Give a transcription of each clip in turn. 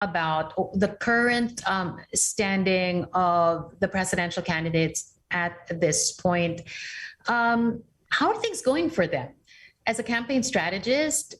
about the current standing of the presidential candidates at this point. How are things going for them? As a campaign strategist,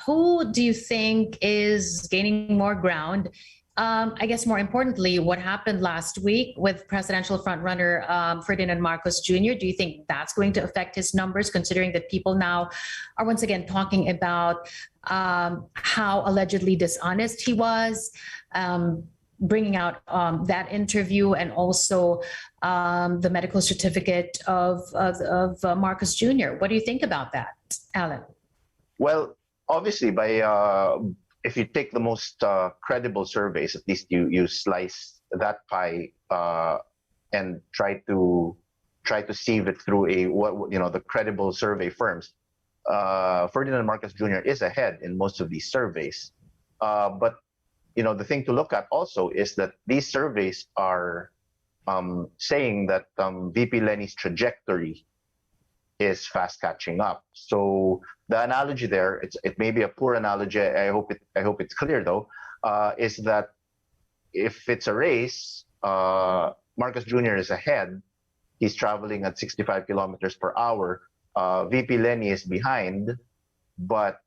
who do you think is gaining more ground? I guess more importantly, what happened last week with presidential frontrunner Ferdinand Marcos Jr.? Do you think that's going to affect his numbers, considering that people now are once again talking about how allegedly dishonest he was, bringing out that interview and also the medical certificate of Marcos Jr.? What do you think about that, Alan? Well, obviously, if you take the most credible surveys, at least you slice that pie and try to sieve it through the credible survey firms. Ferdinand Marcos Jr. is ahead in most of these surveys, but the thing to look at also is that these surveys are saying that VP Leni's trajectory is fast catching up. So the analogy there, it may be a poor analogy. I hope it's clear though. Is that if it's a race, Marcos Jr. is ahead. He's traveling at 65 kilometers per hour. VP Leni is behind, but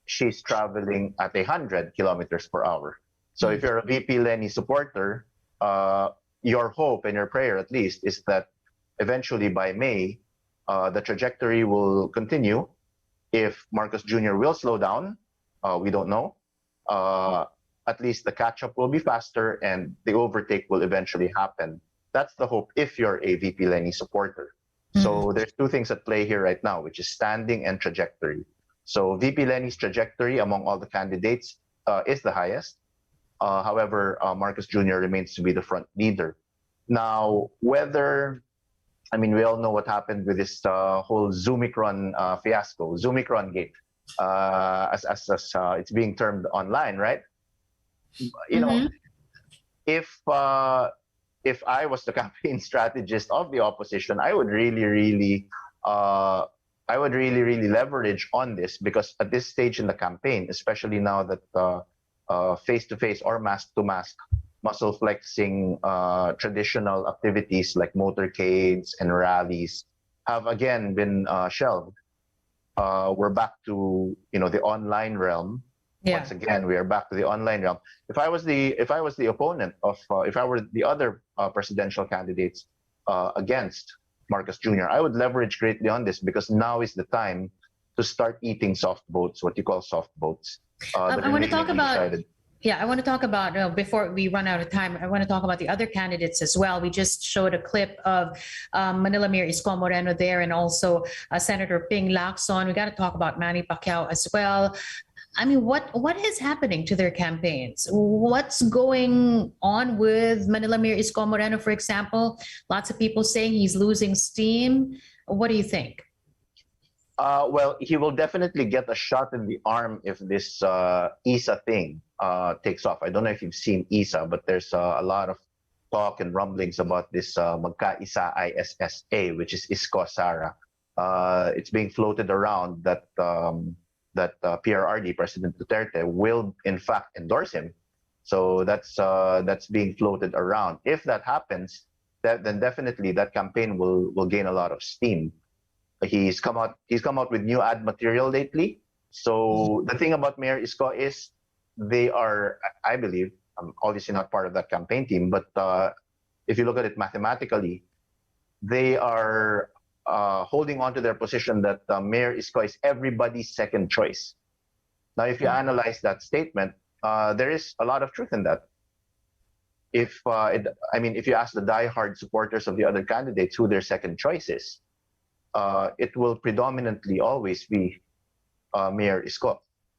she's traveling at 100 kilometers per hour. So if you're a VP Leni supporter, your hope and your prayer at least is that eventually by May, the trajectory will continue. If Marcos Jr. will slow down, we don't know. At least the catch-up will be faster and the overtake will eventually happen. That's the hope if you're a VP Leni supporter. So there's two things at play here right now, which is standing and trajectory. So VP Leni's trajectory among all the candidates is the highest. However, Marcos Jr. remains to be the front leader. Now, we all know what happened with this whole Zoomicron fiasco, Zoomicron gate, as it's being termed online, right? If I was the campaign strategist of the opposition, I would really leverage on this, because at this stage in the campaign, especially now that face-to-face or mask-to-mask muscle flexing traditional activities like motorcades and rallies have again been shelved. We're back to the online realm. Yeah. Once again, we are back to the online realm. If I was the opponent of if I were the other presidential candidates against Marcos Jr., I would leverage greatly on this, because now is the time to start eating soft votes, what you call soft votes. I want to talk about. Yeah, I want to talk about, before we run out of time, I want to talk about the other candidates as well. We just showed a clip of Manila Mayor Isko Moreno there, and also Senator Ping Lacson. We got to talk about Manny Pacquiao as well. I mean, what is happening to their campaigns? What's going on with Manila Mayor Isko Moreno, for example? Lots of people saying he's losing steam. What do you think? Well, he will definitely get a shot in the arm if this ISA thing takes off. I don't know if you've seen ISA, but there's a lot of talk and rumblings about this Magkaisa ISSA, which is Isko Sara. It's being floated around that PRRD, President Duterte, will in fact endorse him. So that's being floated around. If that happens, then definitely that campaign will gain a lot of steam. He's come out with new ad material lately. So the thing about Mayor Isko is they are, I believe, I'm obviously not part of that campaign team, but if you look at it mathematically, they are holding on to their position that Mayor Isko is everybody's second choice. Now, if you analyze that statement, there is a lot of truth in that. If you ask the diehard supporters of the other candidates who their second choice is, it will predominantly always be Mayor Isko.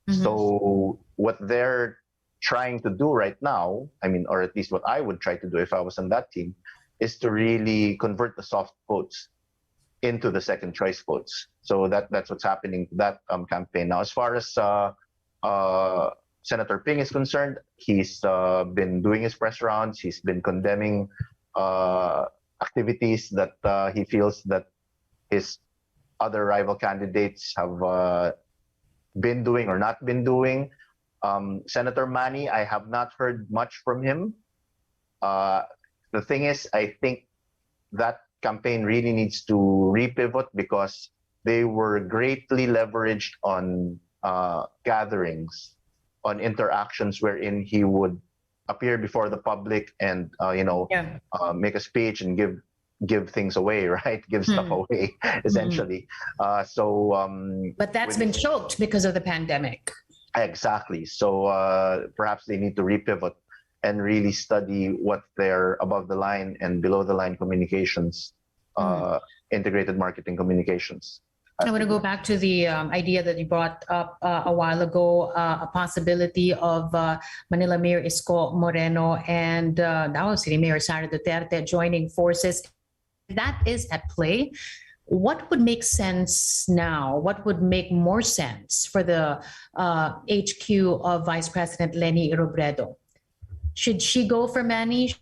So what they're trying to do right now, or at least what I would try to do if I was on that team, is to really convert the soft votes into the second choice votes. So that's what's happening to that campaign. Now, as far as Senator Ping is concerned, he's been doing his press rounds. He's been condemning activities that he feels that his other rival candidates have been doing or not been doing. Senator Manny, I have not heard much from him. The thing is, I think that campaign really needs to repivot because they were greatly leveraged on gatherings, on interactions wherein he would appear before the public and Yeah. make a speech and give things away, right? Give stuff away, essentially. But that's been choked because of the pandemic. Exactly. So perhaps they need to repivot and really study what their above the line and below the line communications, integrated marketing communications. I want to go back to the idea that you brought up a while ago, a possibility of Manila Mayor Isko Moreno and Davao City Mayor Sara Duterte joining forces. That is at play. What would make sense now? What would make more sense for the HQ of Vice President Leni Robredo? Should she go for Manny?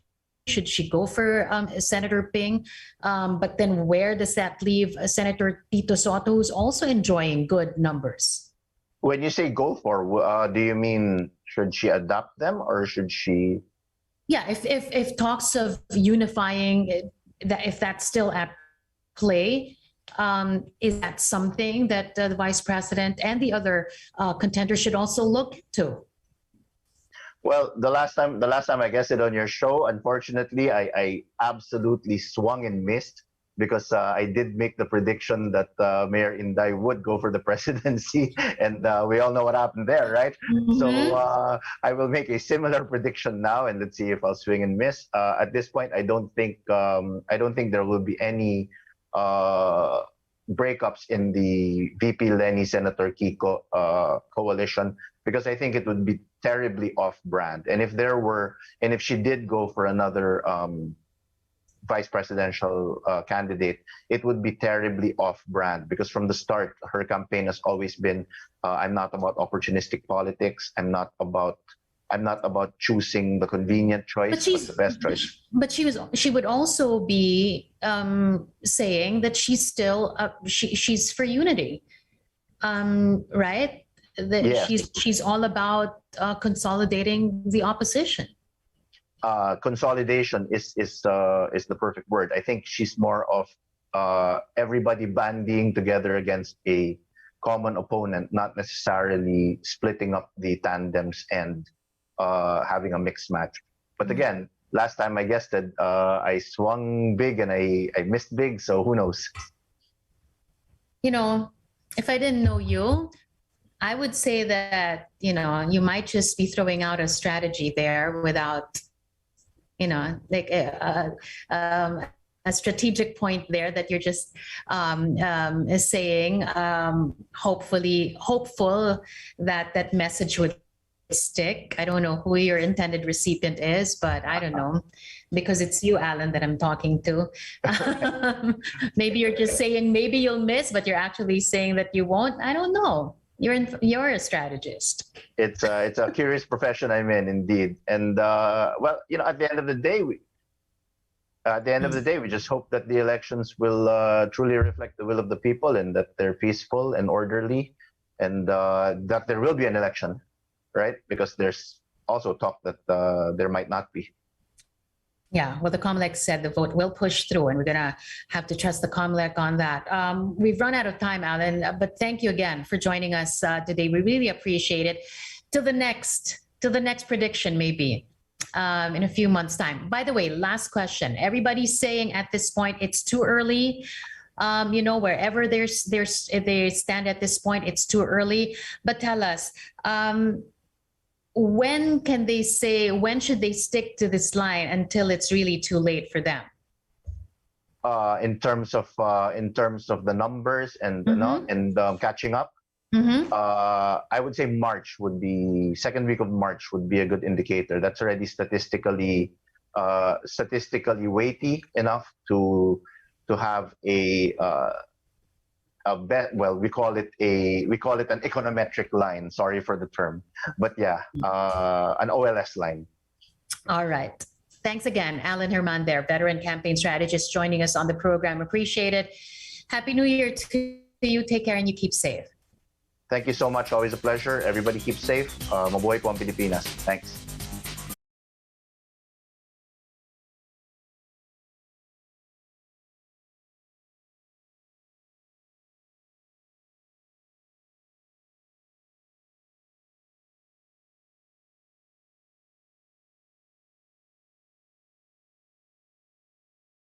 Should she go for Senator Ping? But then where does that leave Senator Tito Soto, who's also enjoying good numbers? When you say go for, do you mean should she adopt them or should she? Yeah, if talks of unifying, if that's still at play, is that something that the vice president and the other contenders should also look to? Well, the last time I guessed it on your show, unfortunately, I absolutely swung and missed because I did make the prediction that Mayor Inday would go for the presidency, and we all know what happened there, right? So I will make a similar prediction now, and let's see if I'll swing and miss. At this point, I don't think there will be any breakups in the VP Leni Senator Kiko coalition, because I think it would be terribly off-brand. And if she did go for another vice presidential candidate, it would be terribly off-brand, because from the start, her campaign has always been, I'm not about opportunistic politics. I'm not about choosing the convenient choice, but the best choice. But she would also be saying that she's still she's for unity, right? That Yes. she's all about consolidating the opposition. Consolidation is the perfect word. I think she's more of everybody banding together against a common opponent, not necessarily splitting up the tandems and having a mixed match. But again, last time I guessed it, I swung big and I missed big, so who knows? You know, if I didn't know you, I would say that, you might just be throwing out a strategy there without, like a strategic point there that you're just saying, hopeful that that message would stick. I don't know who your intended recipient is, but I don't know, because it's you, Alan, that I'm talking to. Maybe you're just saying maybe you'll miss, but you're actually saying that you won't. I don't know. You're a strategist. It's a curious profession I'm in, indeed. And well, at the end of the day, we just hope that the elections will truly reflect the will of the people, and that they're peaceful and orderly, and that there will be an election, right? Because there's also talk that there might not be. Yeah, well, the COMELEC said the vote will push through, and we're going to have to trust the COMELEC on that. We've run out of time, Alan, but thank you again for joining us today. We really appreciate it. Till the next prediction, maybe in a few months' time. By the way, last question. Everybody's saying at this point it's too early. Wherever they stand at this point, it's too early. But tell us, when should they stick to this line until it's really too late for them? In terms of the numbers and catching up, I would say second week of March would be a good indicator. That's already statistically weighty enough to have we call it an econometric line. Sorry for the term, but yeah, an OLS line. All right. Thanks again, Alan Herman there, veteran campaign strategist, joining us on the program. Appreciate it. Happy New Year to you. Take care and you keep safe. Thank you so much. Always a pleasure. Everybody keep safe. Mabuhay po ang Pilipinas. Thanks.